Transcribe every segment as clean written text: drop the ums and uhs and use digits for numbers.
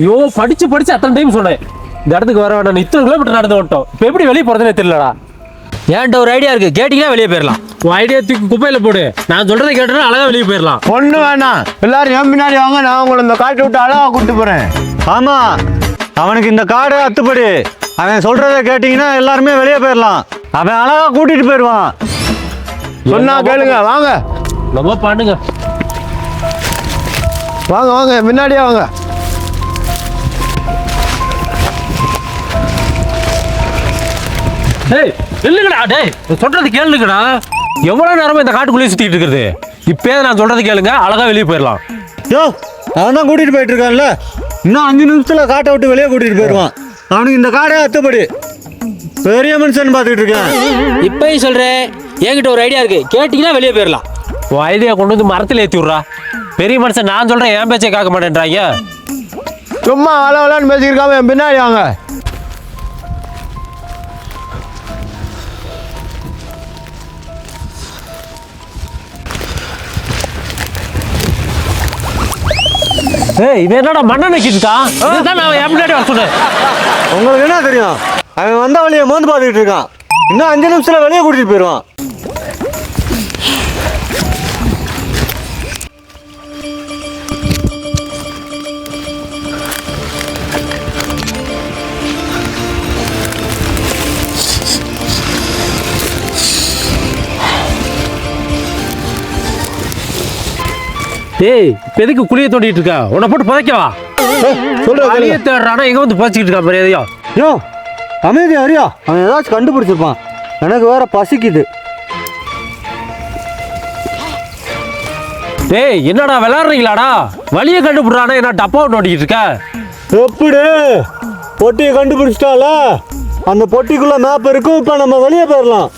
ஐயோ படிச்சு படிச்சு அத்தனை டைம் சொன்னேன் இந்த இடத்துக்கு வர வேண்டாம். இத்தனை கிலோமீட்டர் நடந்து வந்துட்டோம். இப்போ எப்படி வெளியே போறதுனே தெரியலடா. ஏன்ட்ட ஒரு ஐடியா இருக்கு, கேட்டீங்கன்னா வெளியே போயிடலாம். உன் ஐடியா தூக்கி குப்பையில போடு. நான் சொல்றதை கேட்டா அழகா வெளியே போயிடலாம். ஒண்ணு வேணாம், எல்லாரும் என் பின்னாடி வாங்க, நான் உங்களை இந்த காட்டை விட்டு அழகா கூப்பிட்டு போறேன். ஆமா, அவனுக்கு இந்த காடு அத்துப்படி. அவன் சொல்றதை கேட்டீங்கன்னா எல்லாருமே வெளியே போயிடலாம். அவன் அழகா கூட்டிட்டு போயிடுவான். சொன்னா கேளுங்க, வாங்க ரொம்ப பண்ணுங்க. வாங்க வாங்க, முன்னாடியே வாங்க. டேய் இல்லைங்கடா, டேய் சொல்றது கேளுங்கடா. எவ்வளவு நேரமா இந்த காட்டுக்குள்ளேயே சுத்திட்டு இருக்கிறது? இப்பயே நான் சொல்றது கேளுங்க, அழகா வெளியே போயிடலாம். யோ, அவன் தான் கூட்டிட்டு போயிட்டு இருக்கான்ல, இன்னும் 5 நிமிஷத்துல காட்டை விட்டு வெளியே கூட்டிட்டு போயிடுவான். அவனுக்கு இந்த காடே அத்துப்படி. பெரிய மனுஷன் பார்த்துட்டு இருக்கேன். இப்பயும் சொல்றேன், என்கிட்ட ஒரு ஐடியா இருக்கு, கேட்டீங்கன்னா வெளியே போயிடலாம். உன் ஐடியா கொண்டு வந்து மரத்தில் ஏற்றி விட்றா. பெரிய மனுஷன் நான் சொல்றேன், என் பேச்சை கேட்க மாட்டேன்றாங்க. சும்மா அளவலான்னு பேசியிருக்காம என் பின்னாடி வாங்க. ஏய் இவன் என்னடா மண்ணை நக்கிட்டு இருக்கான்? இதுதான் நான் என் முன்னாடி வர சொன்னேன். உங்களுக்கு என்ன தெரியும்? அவன் வந்த வழியை மோந்து பார்த்துக்கிட்டு இருக்கான். இன்னும் 5 நிமிஷத்துல வெளியே கூட்டிட்டு போயிடுவான். ஏய் இப்போ எதுக்கு குழியை தோண்டிட்டு இருக்கா? உன்னை போட்டு புதைக்கவா? குழியை தேடுறானா எங்க வந்து புதைச்சிக்கிட்டு இருக்கா மரியாதையா? யோ, அமைதி அறியா, அவன் ஏதாச்சும் கண்டுபிடிச்சிருப்பான். எனக்கு வேற பசிக்குது. ஏய் என்னடா விளையாடுறீங்களாடா? வழியை கண்டுபிடுறானா? என்ன டப்பா நோண்டிக்கிட்டு இருக்க? எப்படி பொட்டியை கண்டுபிடிச்சிட்டால? அந்த பொட்டிக்குள்ள மேப் இருக்கும். இப்ப நம்ம வெளியே போயிடலாம்.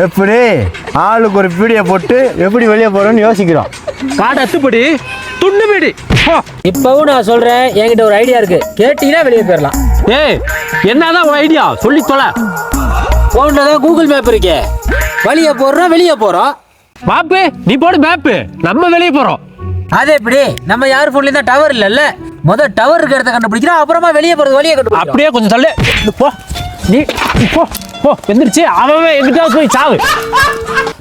எப்படி ஆளுக்கு ஒரு பீடியை போட்டு எப்படி வெளியே போறோம்னு யோசிக்கிறோம். காடு அத்துப்படி துண்டு பீடி. இப்பவும் நான் சொல்றேன், என்கிட்ட ஒரு ஐடியா இருக்கு, கேட்டீங்கன்னா வெளியே போயிடலாம். ஏய் என்னதான் உன் ஐடியா சொல்லி தொலை. போன்ல தான் கூகுள் மேப் இருக்கே, வழியை போடுறோம் வெளியே போறோம். மேப்பு நீ போடு மேப்பு, நம்ம வெளியே போறோம். அது எப்படி? நம்ம யார் போன்லயும் தான் டவர் இல்லல்ல. முதல் டவர் இருக்க இடத்த கண்டுபிடிக்கிறோம், அப்புறமா வெளியே போறது வழியை கண்டுபிடிக்கிறோம். அப்படியே கொஞ்சம் தள்ளு போ. நீ போ போ, எந்திரிச்சு அவன் எங்கிட்ட போய் சாவு.